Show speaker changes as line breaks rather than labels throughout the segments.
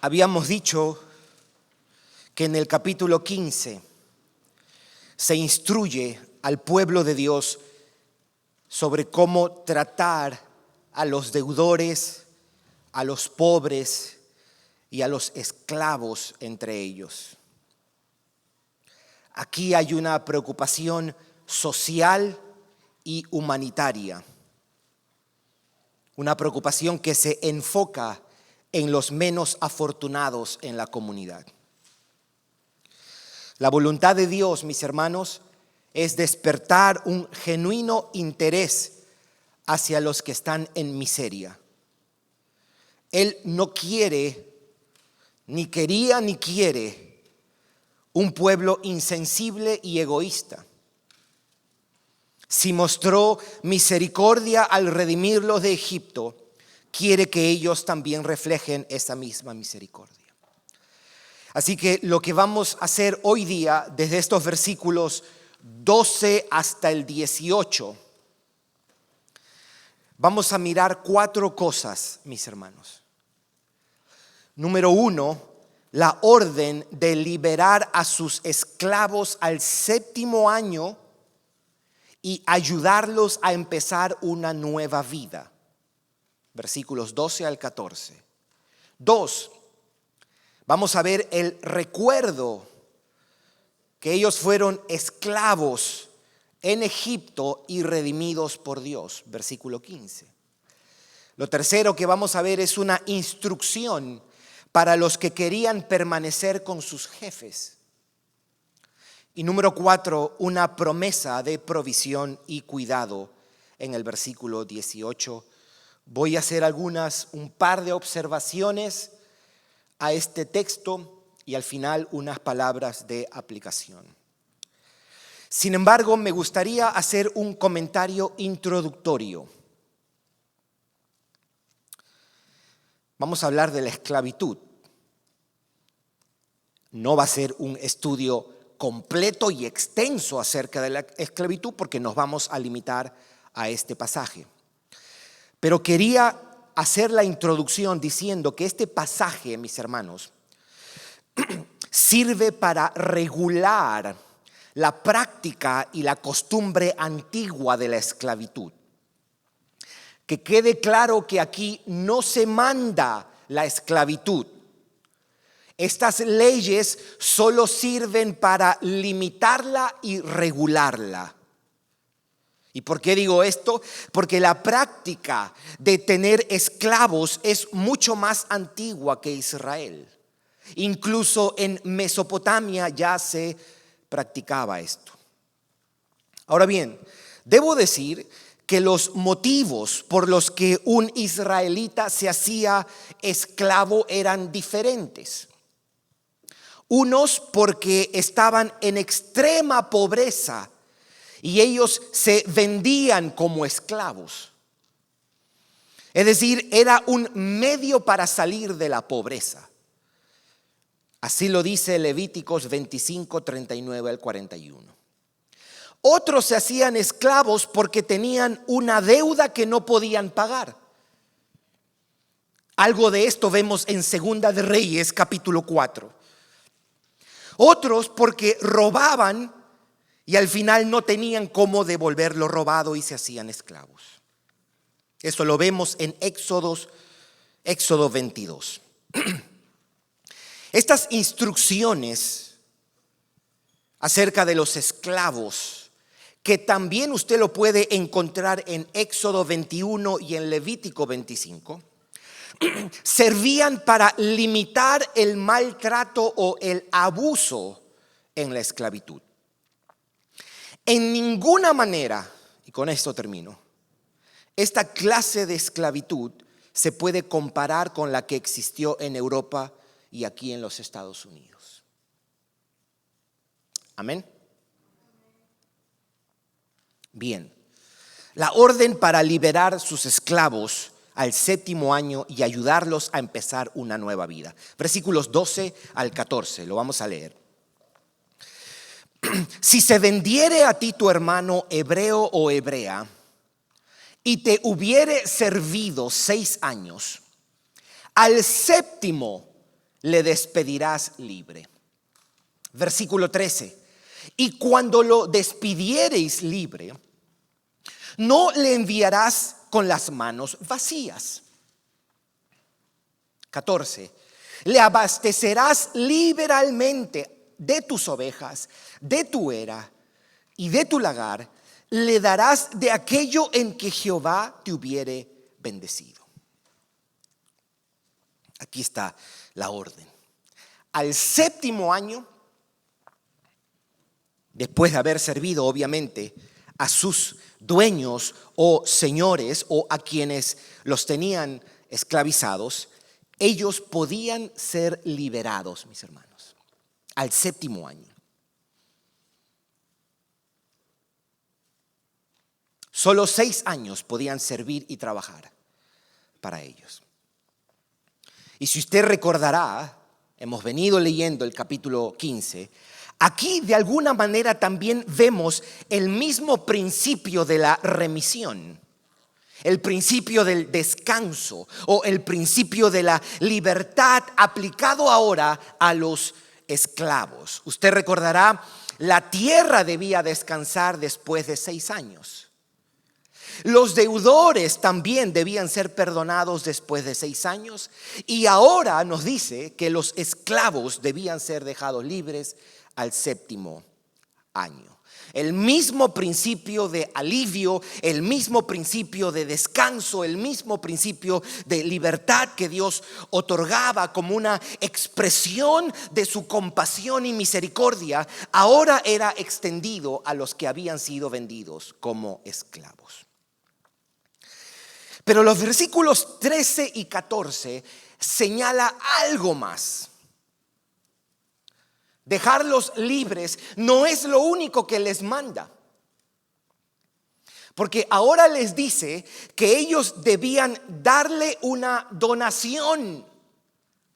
Habíamos dicho que en el capítulo 15 se instruye al pueblo de Dios sobre cómo tratar a los deudores, a los pobres y a los esclavos entre ellos. Aquí hay una preocupación social y humanitaria, una preocupación que se enfoca en los menos afortunados en la comunidad. La voluntad de Dios, mis hermanos, es despertar un genuino interés hacia los que están en miseria. Él no quiere, ni quería ni quiere, un pueblo insensible y egoísta. Si mostró misericordia al redimirlos de Egipto, quiere que ellos también reflejen esa misma misericordia. Así que lo que vamos a hacer hoy día, desde estos versículos 12 hasta el 18, vamos a mirar 4 cosas, mis hermanos. Número 1, la orden de liberar a sus esclavos al 7º año y ayudarlos a empezar una nueva vida. Versículos 12 al 14. 2, vamos a ver el recuerdo que ellos fueron esclavos en Egipto y redimidos por Dios. Versículo 15. Lo tercero que vamos a ver es una instrucción para los que querían permanecer con sus jefes. Y número 4, una promesa de provisión y cuidado en el versículo 18. Voy a hacer un par de observaciones a este texto y al final unas palabras de aplicación. Sin embargo, me gustaría hacer un comentario introductorio. Vamos a hablar de la esclavitud. No va a ser un estudio completo y extenso acerca de la esclavitud porque nos vamos a limitar a este pasaje. Pero quería hacer la introducción diciendo que este pasaje, mis hermanos, sirve para regular la práctica y la costumbre antigua de la esclavitud. Que quede claro que aquí no se manda la esclavitud. Estas leyes solo sirven para limitarla y regularla. ¿Y por qué digo esto? Porque la práctica de tener esclavos es mucho más antigua que Israel. Incluso en Mesopotamia ya se practicaba esto. Ahora bien, debo decir que los motivos por los que un israelita se hacía esclavo eran diferentes. Unos porque estaban en extrema pobreza y ellos se vendían como esclavos. Es decir, era un medio para salir de la pobreza. Así lo dice Levíticos 25, 39 al 41. Otros se hacían esclavos porque tenían una deuda que no podían pagar. Algo de esto vemos en Segunda de Reyes, capítulo 4. Otros porque robaban y al final no tenían cómo devolver lo robado y se hacían esclavos. Eso lo vemos en Éxodo 22. Estas instrucciones acerca de los esclavos, que también usted lo puede encontrar en Éxodo 21 y en Levítico 25, servían para limitar el maltrato o el abuso en la esclavitud. En ninguna manera, y con esto termino, esta clase de esclavitud se puede comparar con la que existió en Europa y aquí en los Estados Unidos. Amén. Bien, la orden para liberar sus esclavos al 7º año y ayudarlos a empezar una nueva vida. Versículos 12 al 14, lo vamos a leer. Si se vendiere a ti tu hermano hebreo o hebrea y te hubiere servido 6 años, al 7º le despedirás libre. Versículo 13. Y cuando lo despidiereis libre, no le enviarás con las manos vacías. 14. Le abastecerás liberalmente de tus ovejas, de tu era y de tu lagar. Le darás de aquello en que Jehová te hubiere bendecido. Aquí está la orden. Al séptimo año, después de haber servido obviamente a sus dueños o señores o a quienes los tenían esclavizados, ellos podían ser liberados, mis hermanos, al séptimo año. Solo 6 años podían servir y trabajar para ellos. Y si usted recordará, hemos venido leyendo el capítulo 15, aquí de alguna manera también vemos el mismo principio de la remisión, el principio del descanso o el principio de la libertad aplicado ahora a los esclavos. Usted recordará, la tierra debía descansar después de 6 años. Los deudores también debían ser perdonados después de 6 años. Y ahora nos dice que los esclavos debían ser dejados libres al séptimo año. El mismo principio de alivio, el mismo principio de descanso, el mismo principio de libertad que Dios otorgaba como una expresión de su compasión y misericordia, ahora era extendido a los que habían sido vendidos como esclavos. Pero los versículos 13 y 14 señala algo más. Dejarlos libres no es lo único que les manda. Porque ahora les dice que ellos debían darle una donación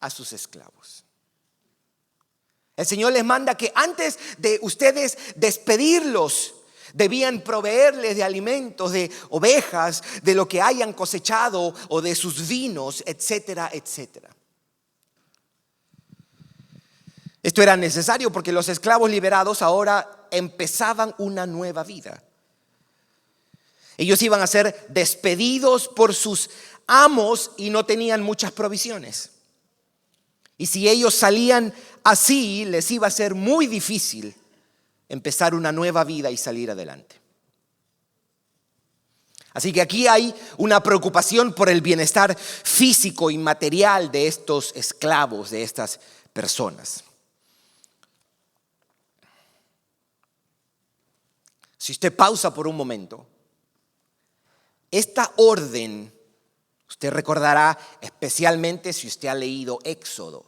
a sus esclavos. El Señor les manda que antes de ustedes despedirlos, debían proveerles de alimentos, de ovejas, de lo que hayan cosechado o de sus vinos, etcétera, etcétera. Esto era necesario porque los esclavos liberados ahora empezaban una nueva vida. Ellos iban a ser despedidos por sus amos y no tenían muchas provisiones. Y si ellos salían así, les iba a ser muy difícil empezar una nueva vida y salir adelante. Así que aquí hay una preocupación por el bienestar físico y material de estos esclavos, de estas personas. Si usted pausa por un momento, esta orden, usted recordará especialmente si usted ha leído Éxodo.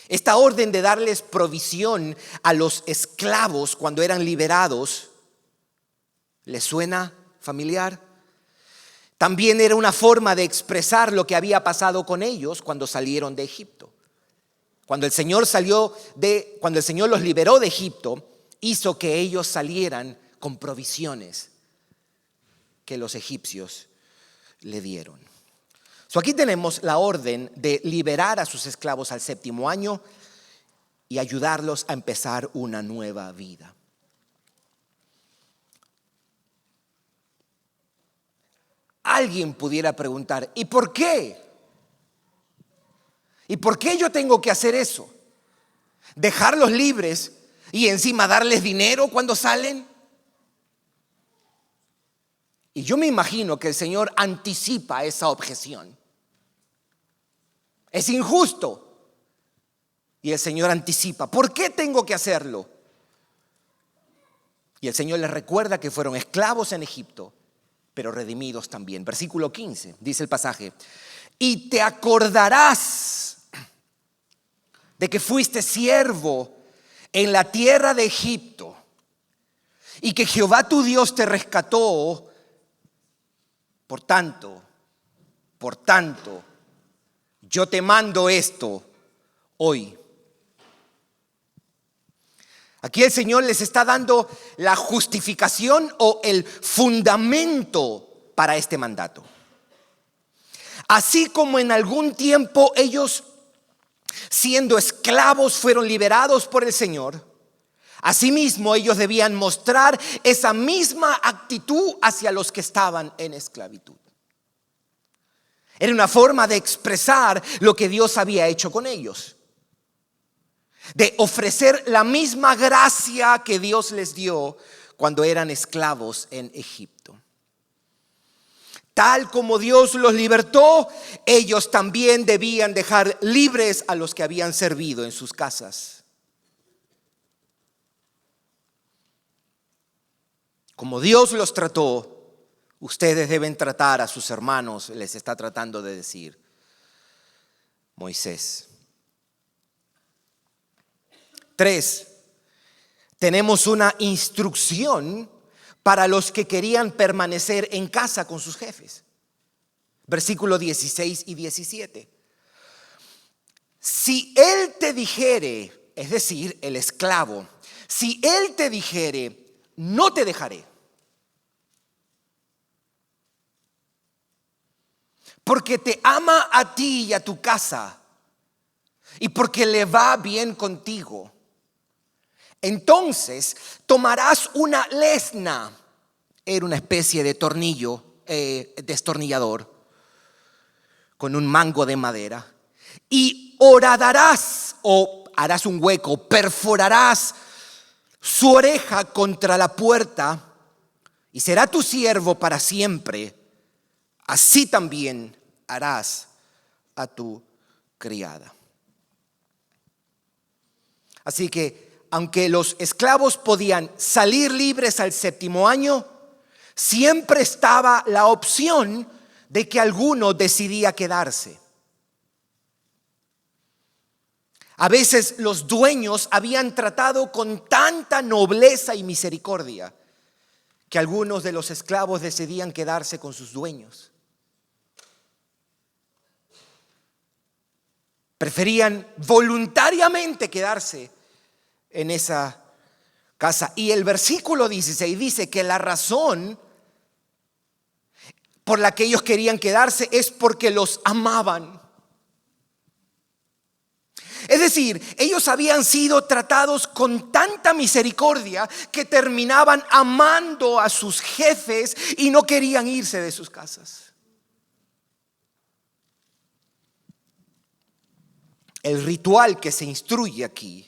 Esta orden de darles provisión a los esclavos cuando eran liberados, ¿le suena familiar? También era una forma de expresar lo que había pasado con ellos cuando salieron de Egipto. Cuando el Señor los liberó de Egipto, hizo que ellos salieran con provisiones que los egipcios le dieron. Aquí tenemos la orden de liberar a sus esclavos al séptimo año y ayudarlos a empezar una nueva vida. Alguien pudiera preguntar, ¿y por qué? ¿Y por qué yo tengo que hacer eso? ¿Dejarlos libres y encima darles dinero cuando salen? Y yo me imagino que el Señor anticipa esa objeción. Es injusto. Y el Señor anticipa, ¿por qué tengo que hacerlo? Y el Señor les recuerda que fueron esclavos en Egipto, pero redimidos también. Versículo 15, dice el pasaje: y te acordarás de que fuiste siervo en la tierra de Egipto y que Jehová tu Dios te rescató. Por tanto, yo te mando esto hoy. Aquí el Señor les está dando la justificación o el fundamento para este mandato. Así como en algún tiempo ellos, siendo esclavos, fueron liberados por el Señor, asimismo ellos debían mostrar esa misma actitud hacia los que estaban en esclavitud. Era una forma de expresar lo que Dios había hecho con ellos, de ofrecer la misma gracia que Dios les dio cuando eran esclavos en Egipto. Tal como Dios los libertó, ellos también debían dejar libres a los que habían servido en sus casas. Como Dios los trató, ustedes deben tratar a sus hermanos, les está tratando de decir Moisés. 3. Tenemos una instrucción para los que querían permanecer en casa con sus jefes. Versículos 16 y 17. Si él te dijere, es decir, el esclavo, si él te dijere, no te dejaré, porque te ama a ti y a tu casa, y porque le va bien contigo, entonces tomarás una lesna, era una especie de tornillo, destornillador, con un mango de madera, y horadarás o harás un hueco, perforarás su oreja contra la puerta, y será tu siervo para siempre. Así también harás a tu criada. Así que aunque los esclavos podían salir libres al 7º año, siempre estaba la opción de que alguno decidía quedarse. A veces los dueños habían tratado con tanta nobleza y misericordia que algunos de los esclavos decidían quedarse con sus dueños. Preferían voluntariamente quedarse en esa casa. Y el versículo 16 dice que la razón por la que ellos querían quedarse es porque los amaban. Es decir, ellos habían sido tratados con tanta misericordia que terminaban amando a sus jefes y no querían irse de sus casas. El ritual que se instruye aquí,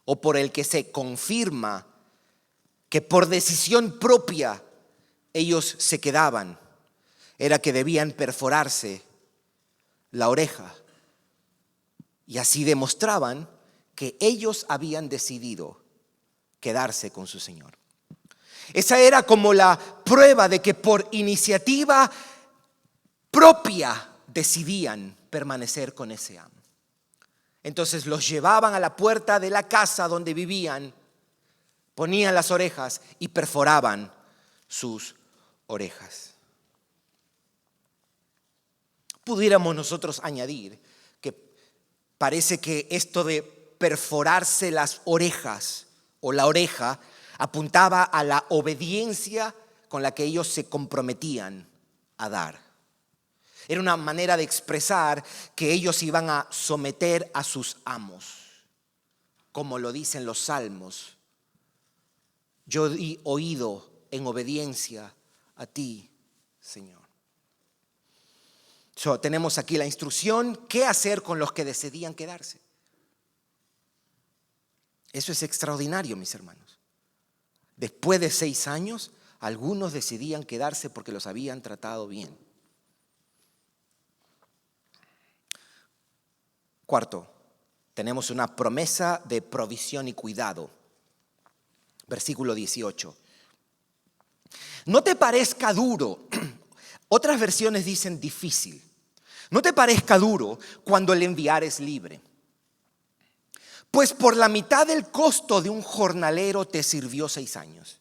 o por el que se confirma que por decisión propia ellos se quedaban, era que debían perforarse la oreja. Y así demostraban que ellos habían decidido quedarse con su Señor. Esa era como la prueba de que por iniciativa propia decidían permanecer con ese amo. Entonces los llevaban a la puerta de la casa donde vivían, ponían las orejas y perforaban sus orejas. Pudiéramos nosotros añadir que parece que esto de perforarse las orejas o la oreja apuntaba a la obediencia con la que ellos se comprometían a dar. Era una manera de expresar que ellos iban a someter a sus amos, como lo dicen los salmos. Yo di oído en obediencia a ti, Señor. Tenemos aquí la instrucción, ¿qué hacer con los que decidían quedarse? Eso es extraordinario, mis hermanos. Después de 6 años, algunos decidían quedarse porque los habían tratado bien. 4, tenemos una promesa de provisión y cuidado. Versículo 18. No te parezca duro, otras versiones dicen difícil. No te parezca duro cuando el enviares libre. Pues por la mitad del costo de un jornalero te sirvió 6 años.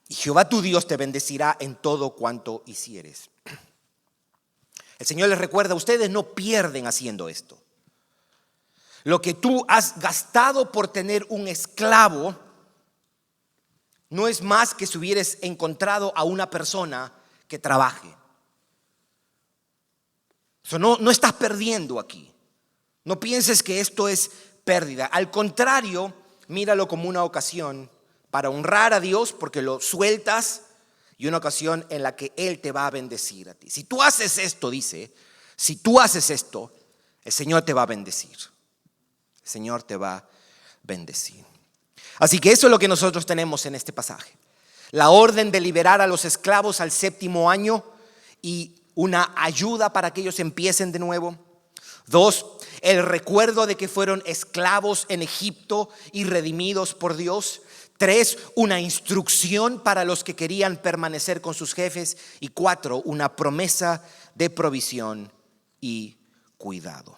Y Jehová tu Dios te bendecirá en todo cuanto hicieres. El Señor les recuerda, ustedes no pierden haciendo esto. Lo que tú has gastado por tener un esclavo no es más que si hubieras encontrado a una persona que trabaje. No estás perdiendo aquí. No pienses que esto es pérdida. Al contrario, míralo como una ocasión para honrar a Dios porque lo sueltas y una ocasión en la que Él te va a bendecir a ti. Si tú haces esto, dice, si tú haces esto, el Señor te va a bendecir. El Señor te va a bendecir. Así que eso es lo que nosotros tenemos en este pasaje. La orden de liberar a los esclavos al 7º año y una ayuda para que ellos empiecen de nuevo. 2, el recuerdo de que fueron esclavos en Egipto y redimidos por Dios. 3, una instrucción para los que querían permanecer con sus jefes. Y 4, una promesa de provisión y cuidado.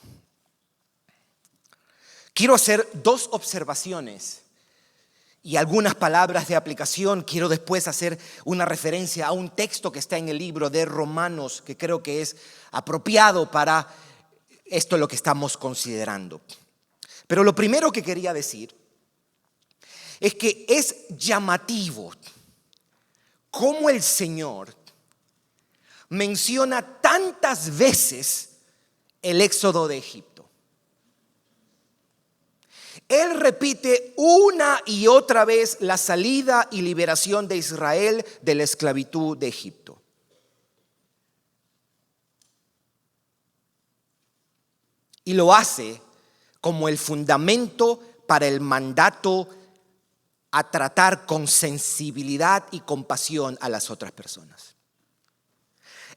Quiero hacer 2 observaciones y algunas palabras de aplicación. Quiero después hacer una referencia a un texto que está en el libro de Romanos, que creo que es apropiado para esto lo que estamos considerando. Pero lo primero que quería decir es que es llamativo cómo el Señor menciona tantas veces el éxodo de Egipto. Él repite una y otra vez la salida y liberación de Israel de la esclavitud de Egipto. Y lo hace como el fundamento para el mandato a tratar con sensibilidad y compasión a las otras personas.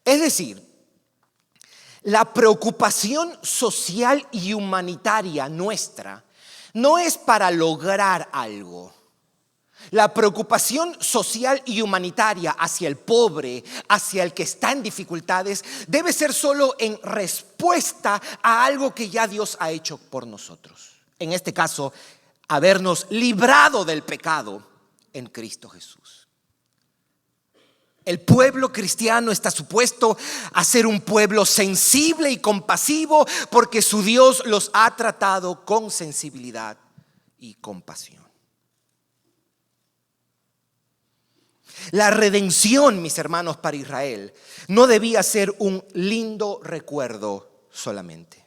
Es decir, la preocupación social y humanitaria nuestra no es para lograr algo. La preocupación social y humanitaria hacia el pobre, hacia el que está en dificultades, debe ser solo en respuesta a algo que ya Dios ha hecho por nosotros. En este caso, habernos librado del pecado en Cristo Jesús. El pueblo cristiano está supuesto a ser un pueblo sensible y compasivo porque su Dios los ha tratado con sensibilidad y compasión. La redención, mis hermanos, para Israel no debía ser un lindo recuerdo solamente.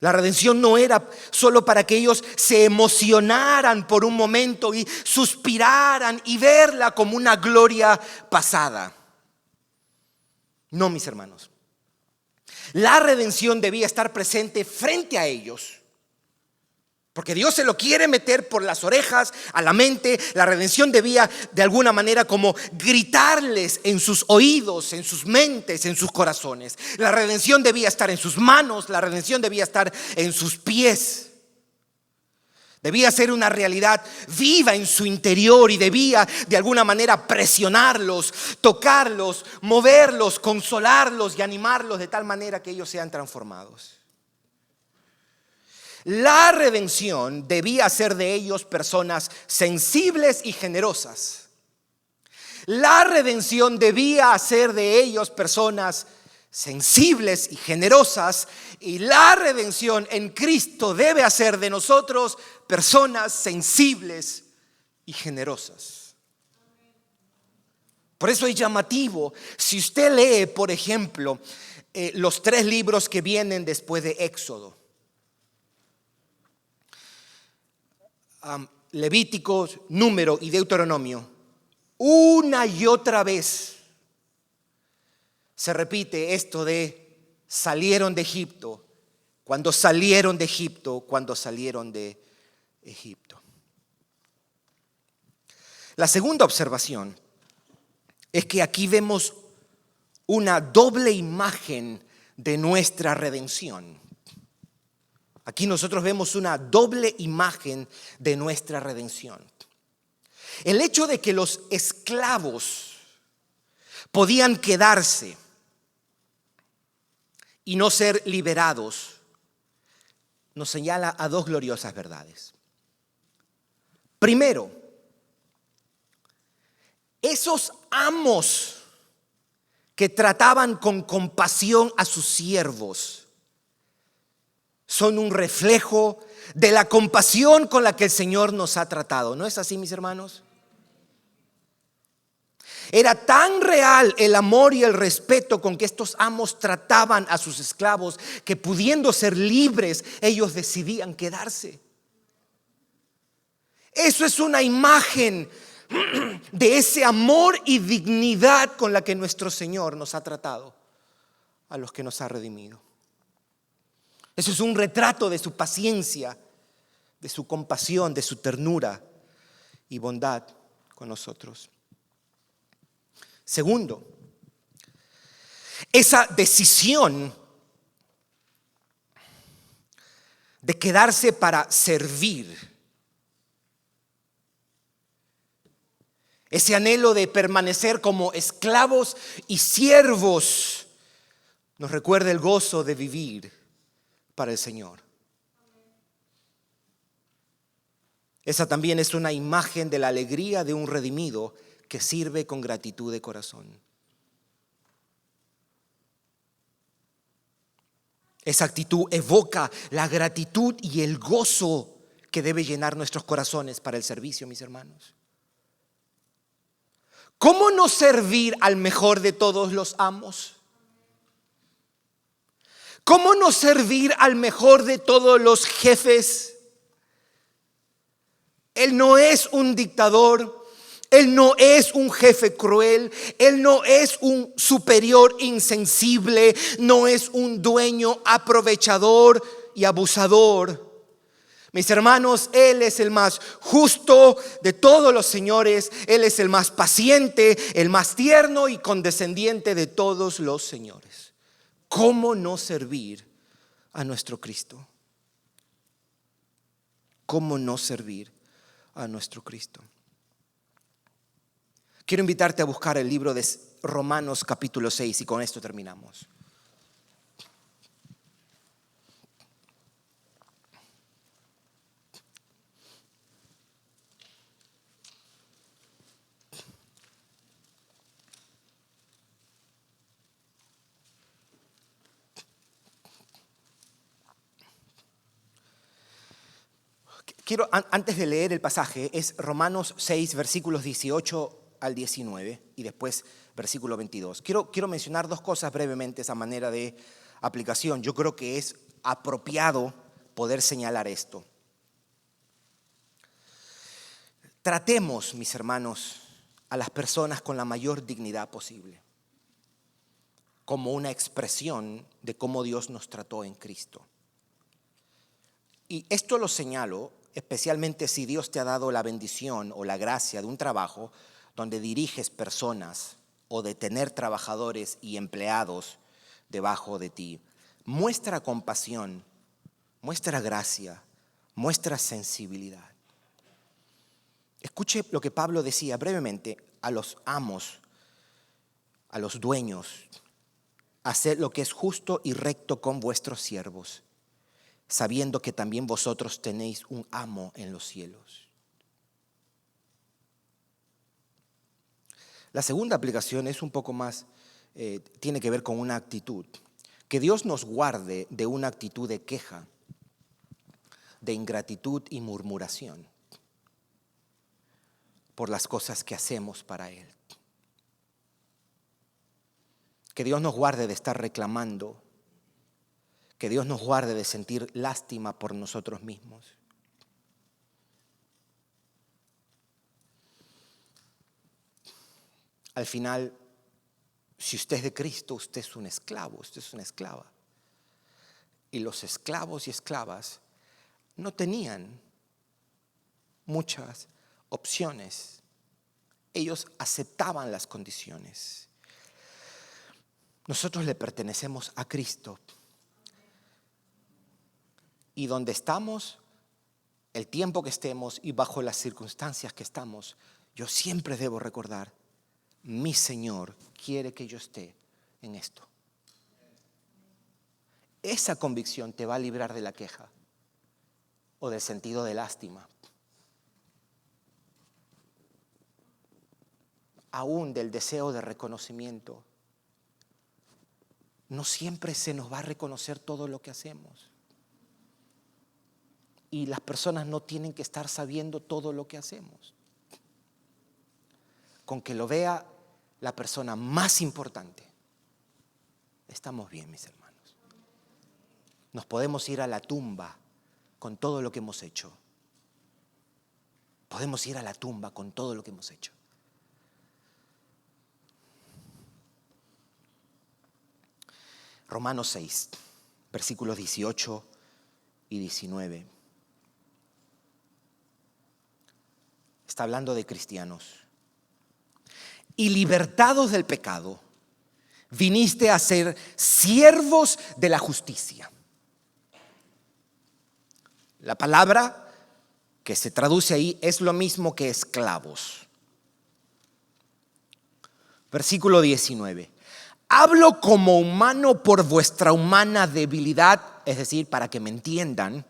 La redención no era solo para que ellos se emocionaran por un momento y suspiraran y verla como una gloria pasada. No, mis hermanos. La redención debía estar presente frente a ellos. Porque Dios se lo quiere meter por las orejas a la mente. La redención debía de alguna manera como gritarles en sus oídos, en sus mentes, en sus corazones. La redención debía estar en sus manos. La redención debía estar en sus pies. Debía ser una realidad viva en su interior y debía de alguna manera presionarlos, tocarlos, moverlos, consolarlos y animarlos de tal manera que ellos sean transformados. La redención debía hacer de ellos personas sensibles y generosas. La redención debía hacer de ellos personas sensibles y generosas. Y la redención en Cristo debe hacer de nosotros personas sensibles y generosas. Por eso es llamativo. Si usted lee, por ejemplo, los 3 libros que vienen después de Éxodo. Levíticos, Número y Deuteronomio, una y otra vez se repite esto de salieron de Egipto, cuando salieron de Egipto, cuando salieron de Egipto. La segunda observación es que aquí vemos una doble imagen de nuestra redención. Aquí nosotros vemos una doble imagen de nuestra redención. El hecho de que los esclavos podían quedarse y no ser liberados nos señala a 2 gloriosas verdades. Primero, esos amos que trataban con compasión a sus siervos son un reflejo de la compasión con la que el Señor nos ha tratado. ¿No es así, mis hermanos? Era tan real el amor y el respeto con que estos amos trataban a sus esclavos que, pudiendo ser libres, ellos decidían quedarse. Eso es una imagen de ese amor y dignidad con la que nuestro Señor nos ha tratado a los que nos ha redimido. Eso es un retrato de su paciencia, de su compasión, de su ternura y bondad con nosotros. Segundo, esa decisión de quedarse para servir, ese anhelo de permanecer como esclavos y siervos, nos recuerda el gozo de vivir para el Señor. Esa también es una imagen de la alegría de un redimido que sirve con gratitud de corazón. Esa actitud evoca la gratitud y el gozo que debe llenar nuestros corazones para el servicio, mis hermanos. ¿Cómo no servir al mejor de todos los amos? ¿Cómo no servir al mejor de todos los jefes? Él no es un dictador, Él no es un jefe cruel, Él no es un superior insensible, no es un dueño aprovechador y abusador. Mis hermanos, Él es el más justo de todos los señores, Él es el más paciente, el más tierno y condescendiente de todos los señores. ¿Cómo no servir a nuestro Cristo? ¿Cómo no servir a nuestro Cristo? Quiero invitarte a buscar el libro de Romanos capítulo 6 y con esto terminamos. Quiero, antes de leer el pasaje, es Romanos 6, versículos 18 al 19 y después versículo 22. Quiero mencionar dos cosas brevemente, esa manera de aplicación. Yo creo que es apropiado poder señalar esto. Tratemos, mis hermanos, a las personas con la mayor dignidad posible, como una expresión de cómo Dios nos trató en Cristo. Y esto lo señalo especialmente si Dios te ha dado la bendición o la gracia de un trabajo donde diriges personas o de tener trabajadores y empleados debajo de ti. Muestra compasión, muestra gracia, muestra sensibilidad. Escuche lo que Pablo decía brevemente a los amos, a los dueños: haced lo que es justo y recto con vuestros siervos, sabiendo que también vosotros tenéis un amo en los cielos. La segunda aplicación es un poco más, tiene que ver con una actitud. Que Dios nos guarde de una actitud de queja, de ingratitud y murmuración por las cosas que hacemos para Él. Que Dios nos guarde de estar reclamando. Que Dios nos guarde de sentir lástima por nosotros mismos. Al final, si usted es de Cristo, usted es un esclavo, usted es una esclava. Y los esclavos y esclavas no tenían muchas opciones. Ellos aceptaban las condiciones. Nosotros le pertenecemos a Cristo. Y donde estamos, el tiempo que estemos y bajo las circunstancias que estamos, yo siempre debo recordar: mi Señor quiere que yo esté en esto. Esa convicción te va a librar de la queja o del sentido de lástima, aún del deseo de reconocimiento. No siempre se nos va a reconocer todo lo que hacemos. Y las personas no tienen que estar sabiendo todo lo que hacemos. Con que lo vea la persona más importante, estamos bien, mis hermanos. Nos podemos ir a la tumba con todo lo que hemos hecho. Podemos ir a la tumba con todo lo que hemos hecho. Romanos 6, versículos 18 y 19. Está hablando de cristianos. Y libertados del pecado, viniste a ser siervos de la justicia. La palabra que se traduce ahí es lo mismo que esclavos. Versículo 19. Hablo como humano por vuestra humana debilidad, es decir, para que me entiendan,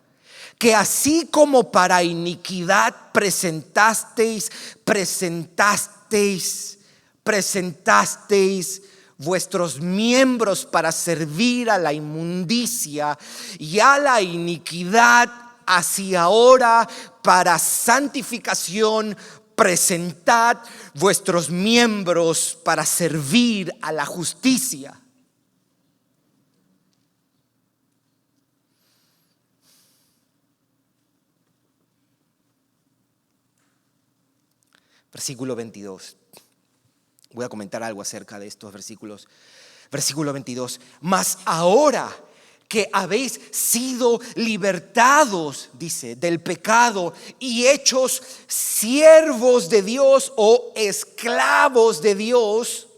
que así como para iniquidad presentasteis vuestros miembros para servir a la inmundicia y a la iniquidad, así ahora para santificación presentad vuestros miembros para servir a la justicia. Versículo 22. Voy a comentar algo acerca de estos versículos. Versículo 22. Mas ahora que habéis sido libertados, dice, del pecado y hechos siervos de Dios o esclavos de Dios.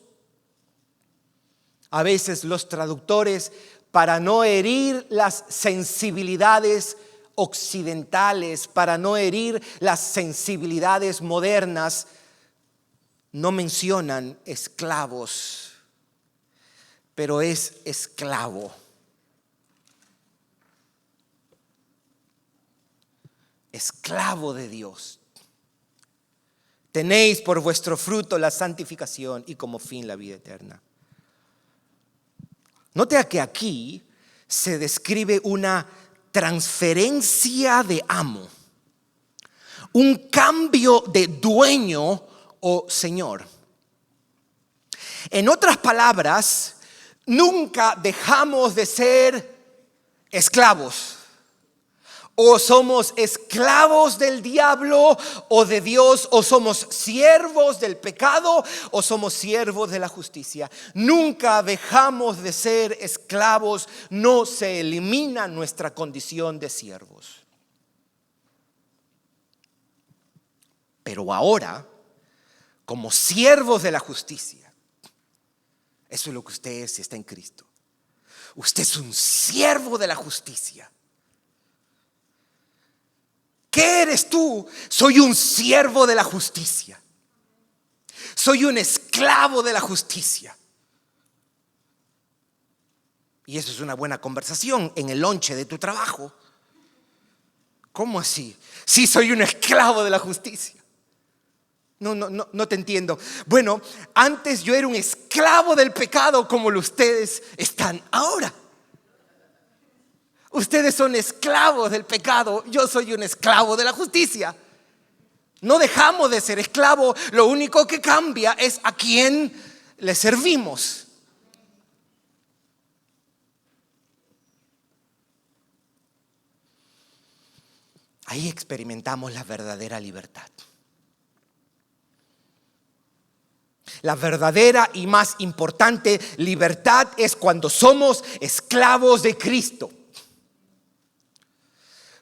A veces los traductores, para no herir las sensibilidades occidentales, para no herir las sensibilidades modernas, no mencionan esclavos, pero es esclavo. Esclavo de Dios. Tenéis por vuestro fruto la santificación y como fin la vida eterna. Note que aquí se describe una transferencia de amo, un cambio de dueño o señor. En otras palabras, nunca dejamos de ser esclavos. O somos esclavos del diablo o de Dios, o somos siervos del pecado o somos siervos de la justicia. Nunca dejamos de ser esclavos, no se elimina nuestra condición de siervos. Pero ahora, como siervos de la justicia, eso es lo que usted es si está en Cristo. Usted es un siervo de la justicia. ¿Qué eres tú? Soy un siervo de la justicia. Soy un esclavo de la justicia. Y eso es una buena conversación en el lonche de tu trabajo. ¿Cómo así? Sí, soy un esclavo de la justicia. No te entiendo. Bueno, antes yo era un esclavo del pecado como ustedes están ahora. Ustedes son esclavos del pecado, yo soy un esclavo de la justicia. No dejamos de ser esclavos, lo único que cambia es a quién le servimos. Ahí experimentamos la verdadera libertad. La verdadera y más importante libertad es cuando somos esclavos de Cristo.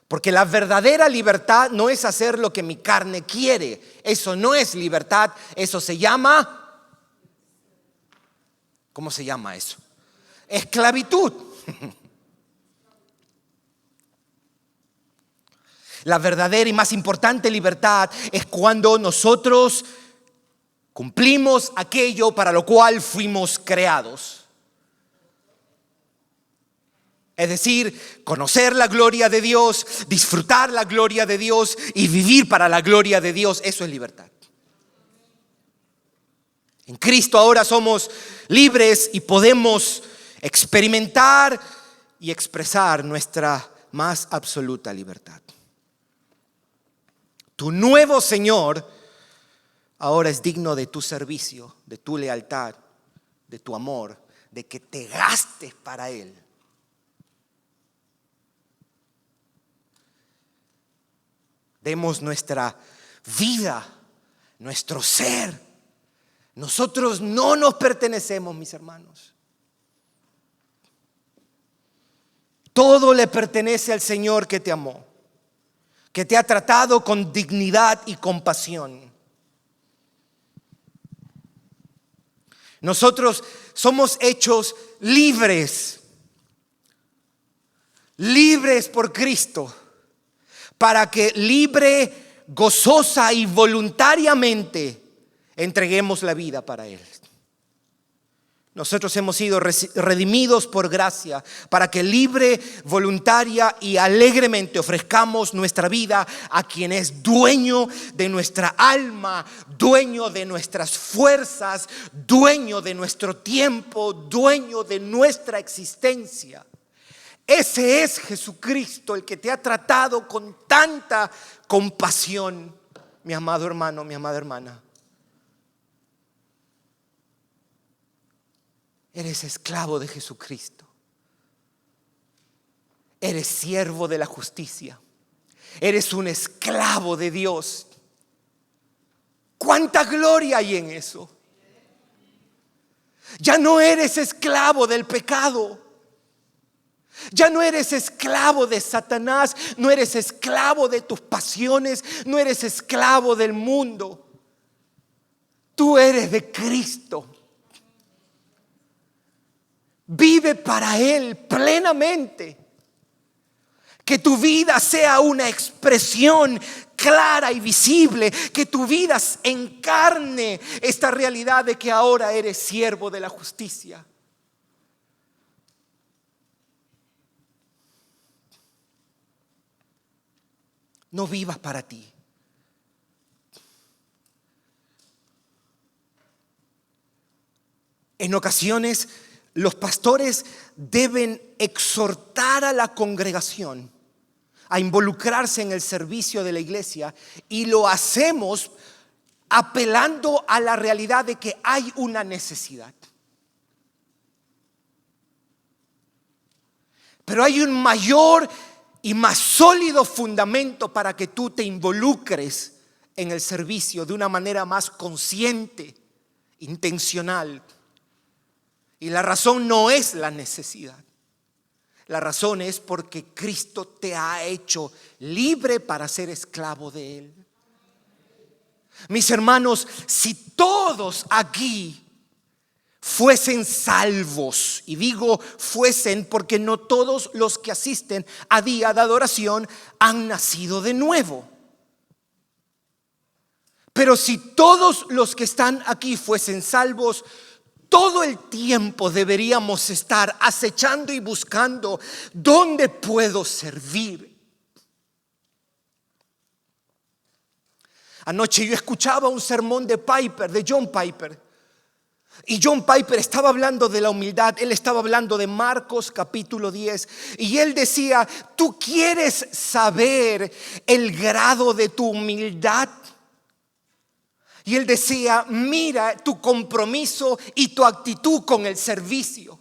Porque la verdadera libertad no es hacer lo que mi carne quiere. Eso no es libertad. Eso se llama, ¿cómo se llama eso? Esclavitud. La verdadera y más importante libertad es cuando nosotros cumplimos aquello para lo cual fuimos creados. Es decir, conocer la gloria de Dios, disfrutar la gloria de Dios y vivir para la gloria de Dios. Eso es libertad. En Cristo ahora somos libres y podemos experimentar y expresar nuestra más absoluta libertad. Tu nuevo Señor ahora es digno de tu servicio, de tu lealtad, de tu amor, de que te gastes para Él. Demos nuestra vida, nuestro ser. Nosotros no nos pertenecemos, mis hermanos. Todo le pertenece al Señor que te amó, que te ha tratado con dignidad y compasión. Nosotros somos hechos libres por Cristo, para que libre, gozosa y voluntariamente entreguemos la vida para Él. Nosotros hemos sido redimidos por gracia para que libre, voluntaria y alegremente ofrezcamos nuestra vida a quien es dueño de nuestra alma, dueño de nuestras fuerzas, dueño de nuestro tiempo, dueño de nuestra existencia. Ese es Jesucristo, el que te ha tratado con tanta compasión, mi amado hermano, mi amada hermana. Eres esclavo de Jesucristo. Eres siervo de la justicia. Eres un esclavo de Dios. ¿Cuánta gloria hay en eso? Ya no eres esclavo del pecado. Ya no eres esclavo de Satanás. No eres esclavo de tus pasiones. No eres esclavo del mundo. Tú eres de Cristo. Vive para Él plenamente. Que tu vida sea una expresión clara y visible. Que tu vida encarne esta realidad de que ahora eres siervo de la justicia. No vivas para ti. En ocasiones los pastores deben exhortar a la congregación a involucrarse en el servicio de la iglesia, y lo hacemos apelando a la realidad de que hay una necesidad. Pero hay un mayor y más sólido fundamento para que tú te involucres en el servicio de una manera más consciente, intencional. Y la razón no es la necesidad. La razón es porque Cristo te ha hecho libre para ser esclavo de Él. Mis hermanos, si todos aquí fuesen salvos, y digo fuesen porque no todos los que asisten a día de adoración han nacido de nuevo. Pero si todos los que están aquí fuesen salvos, todo el tiempo deberíamos estar acechando y buscando dónde puedo servir. Anoche yo escuchaba un sermón de John Piper. Y John Piper estaba hablando de la humildad. Él estaba hablando de Marcos capítulo 10. Y él decía: ¿tú quieres saber el grado de tu humildad? Y él decía: mira tu compromiso y tu actitud con el servicio.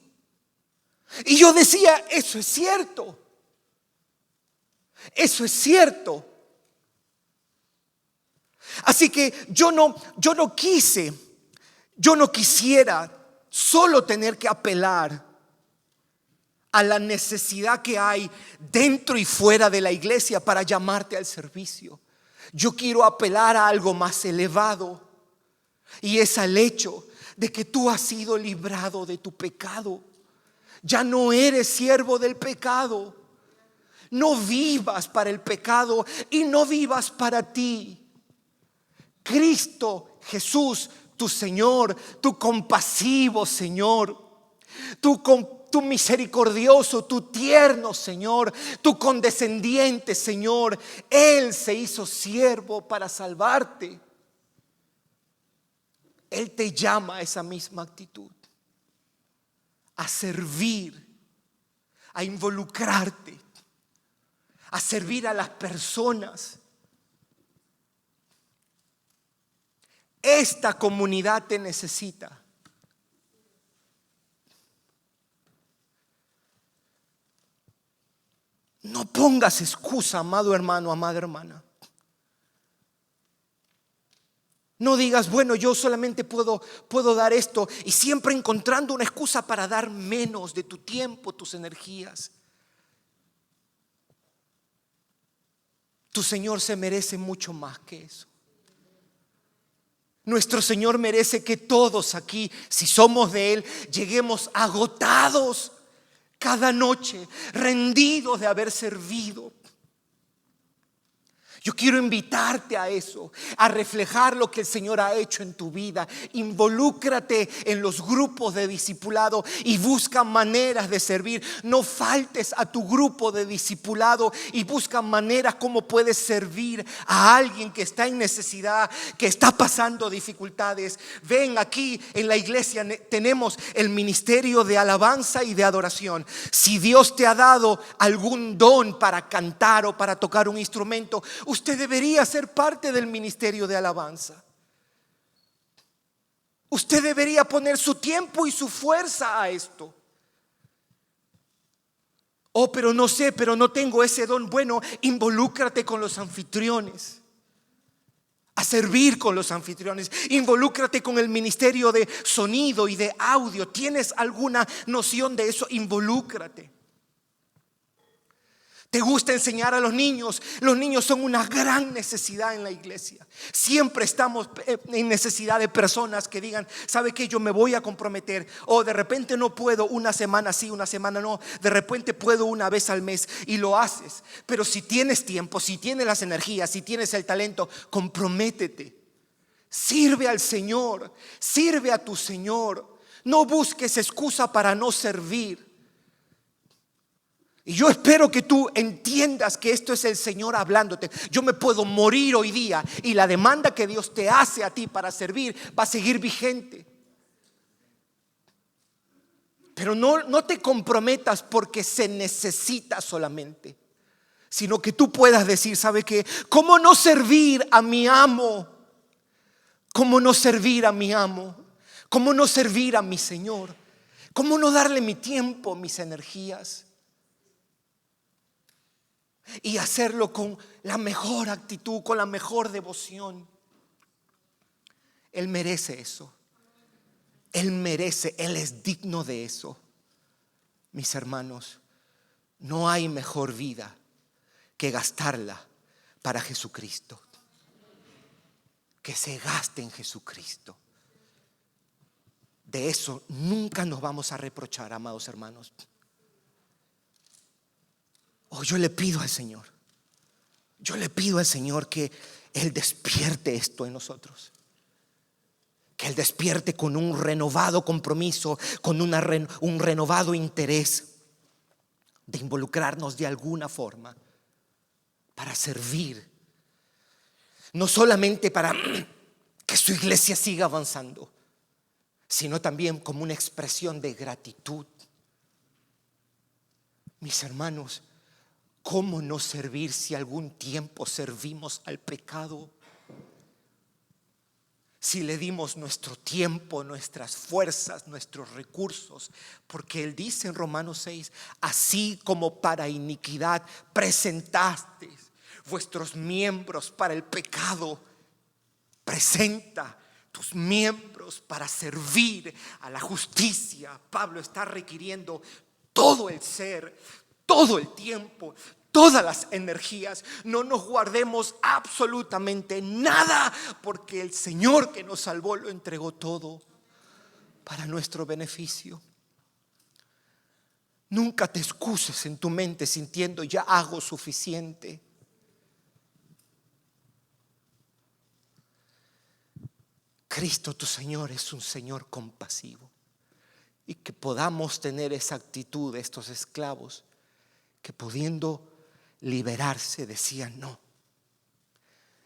Y yo decía: eso es cierto. Eso es cierto. Así que yo no quisiera solo tener que apelar a la necesidad que hay dentro y fuera de la iglesia para llamarte al servicio. Yo quiero apelar a algo más elevado, y es al hecho de que tú has sido librado de tu pecado. Ya no eres siervo del pecado. No vivas para el pecado y no vivas para ti. Cristo Jesús, tu Señor, tu compasivo Señor, tu misericordioso, tu tierno Señor, tu condescendiente Señor, Él se hizo siervo para salvarte. Él te llama a esa misma actitud, a servir, a involucrarte, a servir a las personas. Esta comunidad te necesita. No pongas excusa, amado hermano, amada hermana. No digas, bueno, yo solamente puedo dar esto, y siempre encontrando una excusa para dar menos de tu tiempo, tus energías. Tu Señor se merece mucho más que eso. Nuestro Señor merece que todos aquí, si somos de Él, lleguemos agotados cada noche, rendidos de haber servido. Yo quiero invitarte a eso, a reflejar lo que el Señor ha hecho en tu vida. Involúcrate en los grupos de discipulado y busca maneras de servir. No faltes a tu grupo de discipulado y busca maneras como puedes servir a alguien que está en necesidad, que está pasando dificultades. Ven, aquí en la iglesia tenemos el ministerio de alabanza y de adoración. Si Dios te ha dado algún don para cantar o para tocar un instrumento, usted debería ser parte del ministerio de alabanza. Usted debería poner su tiempo y su fuerza a esto. Oh, pero no sé, pero no tengo ese don. Bueno, involúcrate con los anfitriones, a servir con los anfitriones. Involúcrate con el ministerio de sonido y de audio. ¿Tienes alguna noción de eso? Involúcrate. ¿Te gusta enseñar a los niños? Los niños son una gran necesidad en la iglesia. Siempre estamos en necesidad de personas que digan, ¿sabe qué? Yo me voy a comprometer. O de repente no puedo, una semana sí, una semana no. De repente puedo una vez al mes, y lo haces. Pero si tienes tiempo, si tienes las energías, si tienes el talento, comprométete. Sirve al Señor, sirve a tu Señor. No busques excusa para no servir. Y yo espero que tú entiendas que esto es el Señor hablándote. Yo me puedo morir hoy día y la demanda que Dios te hace a ti para servir va a seguir vigente. Pero no te comprometas porque se necesita solamente, sino que tú puedas decir, ¿sabe qué? ¿Cómo no servir a mi amo? ¿Cómo no servir a mi amo? ¿Cómo no servir a mi Señor? ¿Cómo no darle mi tiempo, mis energías? Y hacerlo con la mejor actitud, con la mejor devoción. Él merece eso. Él merece, Él es digno de eso. Mis hermanos, no hay mejor vida que gastarla para Jesucristo. Que se gaste en Jesucristo. De eso nunca nos vamos a reprochar, amados hermanos. Oh, yo le pido al Señor que Él despierte esto en nosotros. Que Él despierte con un renovado compromiso, con un renovado interés de involucrarnos de alguna forma para servir. No solamente para que su iglesia siga avanzando, sino también como una expresión de gratitud. Mis hermanos, ¿cómo no servir si algún tiempo servimos al pecado? Si le dimos nuestro tiempo, nuestras fuerzas, nuestros recursos. Porque Él dice en Romanos 6, así como para iniquidad presentasteis vuestros miembros para el pecado, presenta tus miembros para servir a la justicia. Pablo está requiriendo todo el ser, todo el tiempo, todas las energías. No nos guardemos absolutamente nada, porque el Señor que nos salvó lo entregó todo para nuestro beneficio. Nunca te excuses en tu mente sintiendo ya hago suficiente. Cristo tu Señor es un Señor compasivo, y que podamos tener esa actitud de estos esclavos que, pudiendo liberarse, decían: no,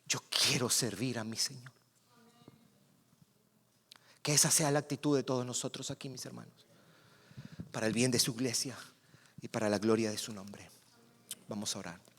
yo quiero servir a mi Señor. Que esa sea la actitud de todos nosotros aquí, mis hermanos, para el bien de su iglesia y para la gloria de su nombre. Vamos a orar.